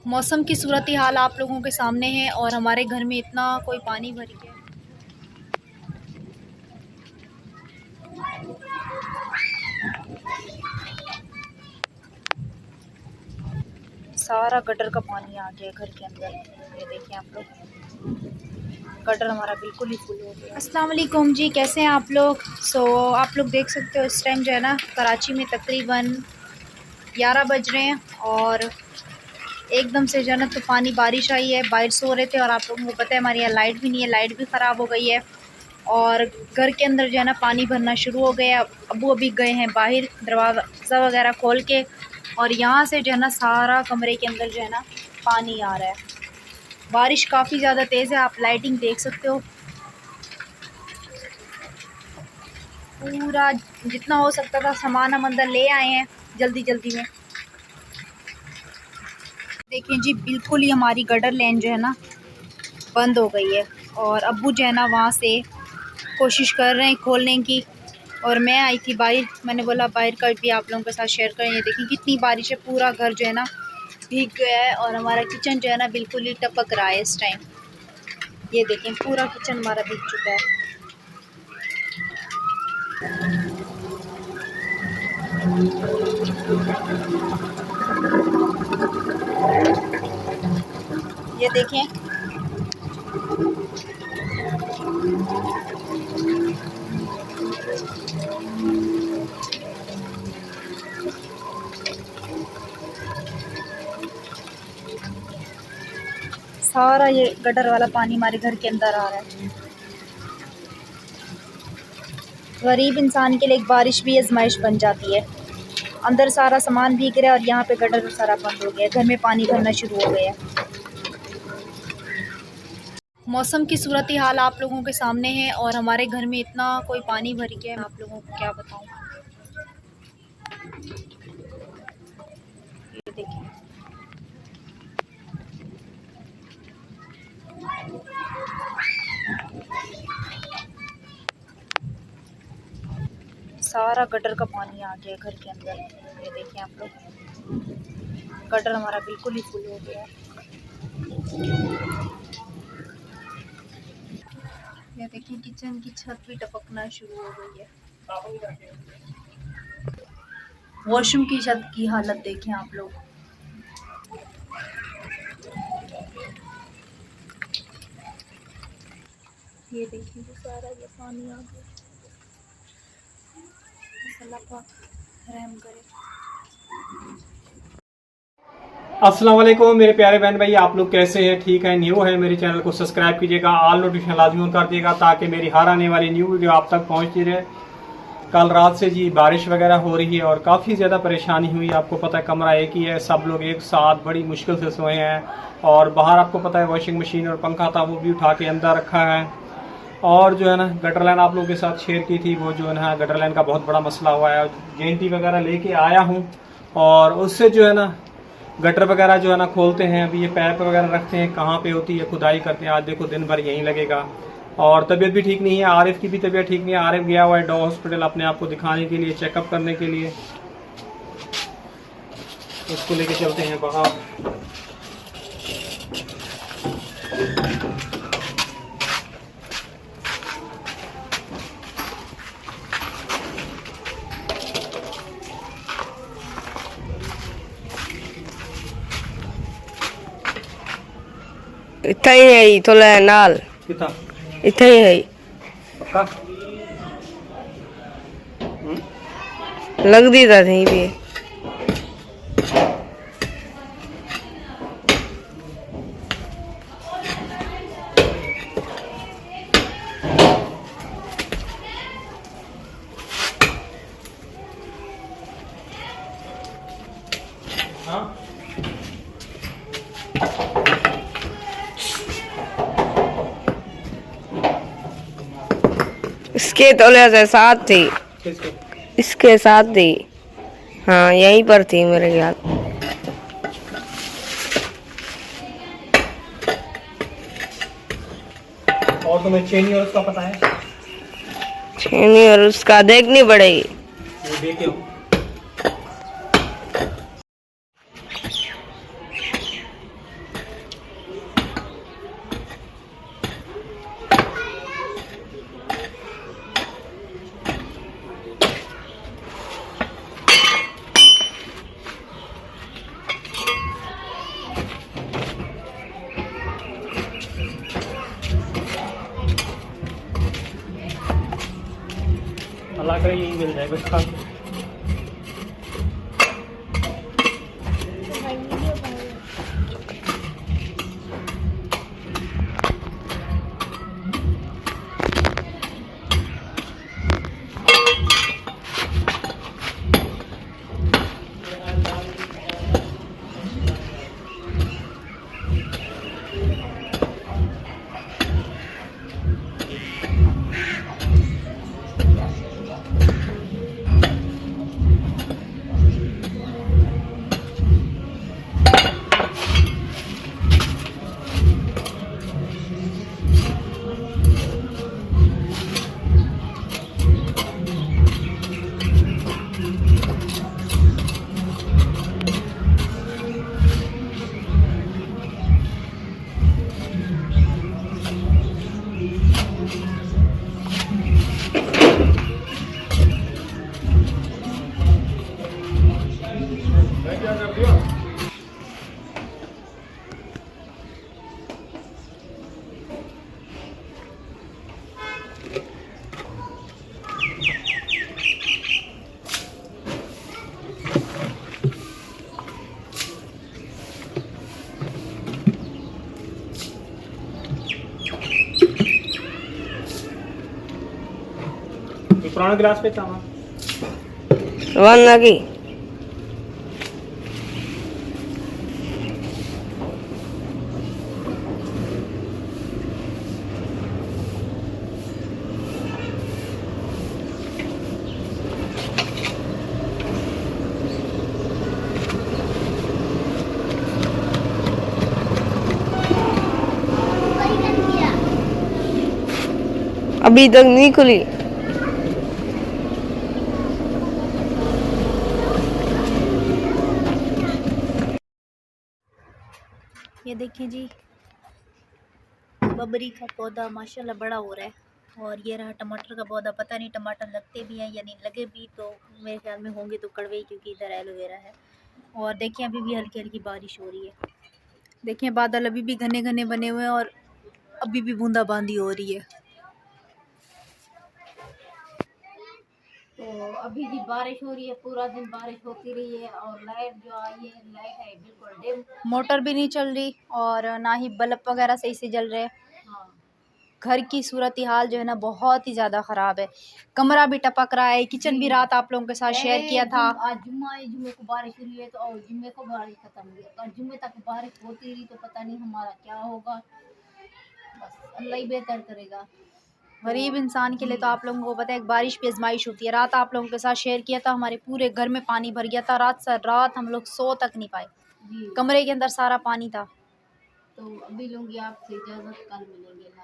मौसम की सूरत हाल आप लोगों के सामने है और हमारे घर में इतना कोई पानी भर गया। सारा गटर का पानी आ गया घर के अंदर। ये देखिए आप लोग, गटर हमारा बिल्कुल ही फुल हो गया। अस्सलाम वालेकुम जी, कैसे हैं आप लोग? आप लोग देख सकते हो इस टाइम जो है ना कराची में तकरीबन 11 बज रहे हैं और एकदम से जो है ना तूफ़ानी बारिश आई है। बाहर सो रहे थे और आप लोगों को पता है हमारे यहाँ लाइट भी नहीं है, लाइट भी ख़राब हो गई है और घर के अंदर जो है ना पानी भरना शुरू हो गया। अबू अभी गए हैं बाहर दरवाज़ा वगैरह खोल के और यहाँ से जो है ना सारा कमरे के अंदर जो है ना पानी आ रहा है। बारिश काफ़ी ज़्यादा तेज़ है, आप लाइटिंग देख सकते हो। पूरा जितना हो सकता था सामान हम अंदर ले आए हैं जल्दी जल्दी में। देखें जी, बिल्कुल ही हमारी गटर लाइन जो है ना बंद हो गई है और अब्बू जो है ना वहाँ से कोशिश कर रहे हैं खोलने की और मैं आई थी बाहर। मैंने बोला बाहर का भी आप लोगों के साथ शेयर करें। ये देखें कितनी बारिश है, पूरा घर जो है ना भीग गया है और हमारा किचन जो है ना बिल्कुल ही टपक रहा है इस टाइम। ये देखें पूरा किचन हमारा भीग चुका है। ये देखें सारा ये गटर वाला पानी हमारे घर के अंदर आ रहा है। गरीब इंसान के लिए एक बारिश भी आजमाइश बन जाती है। अंदर सारा सामान भीग रहा है और यहाँ पे गटर सारा बंद हो गया, घर में पानी भरना शुरू हो गया। मौसम की सूरत हाल आप लोगों के सामने है और हमारे घर में इतना कोई पानी भर गया है, आप लोगों को क्या बताऊं। ये देखिए सारा गटर का पानी आ गया घर के अंदर। ये देखिए आप लोग, गटर हमारा बिल्कुल ही फुल हो गया है। ये देखिए किचन की छत भी टपकना शुरू हो गई है। वॉशरूम की छत की हालत देखें आप लोग। ये देखिए जो सारा ये पानी आ गया। अल्लाह पाक रहम करे। अस्सलाम वालेकुम मेरे प्यारे बहन भाई, आप लोग कैसे हैं? ठीक है? न्यू है मेरे चैनल को सब्सक्राइब कीजिएगा, ऑल नोटिफिकेशन लाजमी ऑन कर दिएगा ताकि मेरी हर आने वाली न्यू वीडियो आप तक पहुंचती रहे। कल रात से जी बारिश वगैरह हो रही है और काफ़ी ज़्यादा परेशानी हुई। आपको पता है कमरा एक ही है, सब लोग एक साथ बड़ी मुश्किल से सोए हैं और बाहर आपको पता है वॉशिंग मशीन और पंखा था वो भी उठा के अंदर रखा है। और जो है ना गटर लाइन आप लोगों के साथ शेयर की थी, वो जो है ना गटर लाइन का बहुत बड़ा मसला हुआ है। जेएनटी वगैरह लेके आया हूँ और उससे जो है ना गटर वगैरह जो है ना खोलते हैं। अभी ये पैप वगैरह रखते हैं, कहाँ पे होती है खुदाई करते हैं। आज देखो दिन भर यहीं लगेगा और तबीयत भी ठीक नहीं है, आरिफ की भी तबीयत ठीक नहीं है। आरिफ गया हुआ है डॉ हॉस्पिटल अपने आप को दिखाने के लिए, चेकअप करने के लिए। उसको लेके चलते हैं बाहर। इतना ही है थोड़ा नाल कितना इतना ही है पक्का लग दी था नहीं भी। हाँ इसके तोले से साथ थी, किसके? इसके साथ थी। हाँ यहीं पर थी मेरे ख्याल। और तुम्हें चेनी और उसका पता है? छेनी और उसका देखनी पड़ेगी। ये देखे हो? आकर यही मिल जाए कुछ खास। ये पुराना गिलास पे चामा वन लगी अभी तक नहीं खुली। ये देखें जी, बबरी का पौधा माशाल्लाह बड़ा हो रहा है। और ये रहा टमाटर का पौधा, पता नहीं टमाटर लगते भी हैं या नहीं, लगे भी तो मेरे ख्याल में होंगे तो कड़वे ही, क्योंकि इधर एलोवेरा है। और देखिए अभी भी हल्की हल्की बारिश हो रही है। देखिए बादल अभी भी घने घने बने हुए हैं और अभी भी बूंदाबांदी हो रही है। तो अभी भी बारिश हो रही है, पूरा दिन बारिश होती रही है। और लाइट जो आई है, लाइट है बिल्कुल डिम। मोटर भी नहीं चल रही और ना ही बल्ब वगैरह सही से जल रहे। हाँ, घर की सूरत हाल जो है ना बहुत ही ज़्यादा ख़राब है। कमरा भी टपक रहा है, किचन भी रात आप लोगों के साथ शेयर किया था। आज जुम्मा है, जुम्मे को बारिश हुई है तो और जुम्मे को बारिश खत्म हुई है। और जुम्मे तक बारिश होती रही तो पता नहीं हमारा क्या होगा। बस अल्लाह ही बेहतर करेगा। गरीब इंसान के लिए तो आप लोगों को पता है एक बारिश भी आजमाइश होती है। रात आप लोगों के साथ शेयर किया था, हमारे पूरे घर में पानी भर गया था। रात हम लोग सो तक नहीं पाए, जी, कमरे के अंदर सारा पानी था। तो अभी लूँगी आपसे इजाज़त, कल मिलेंगे।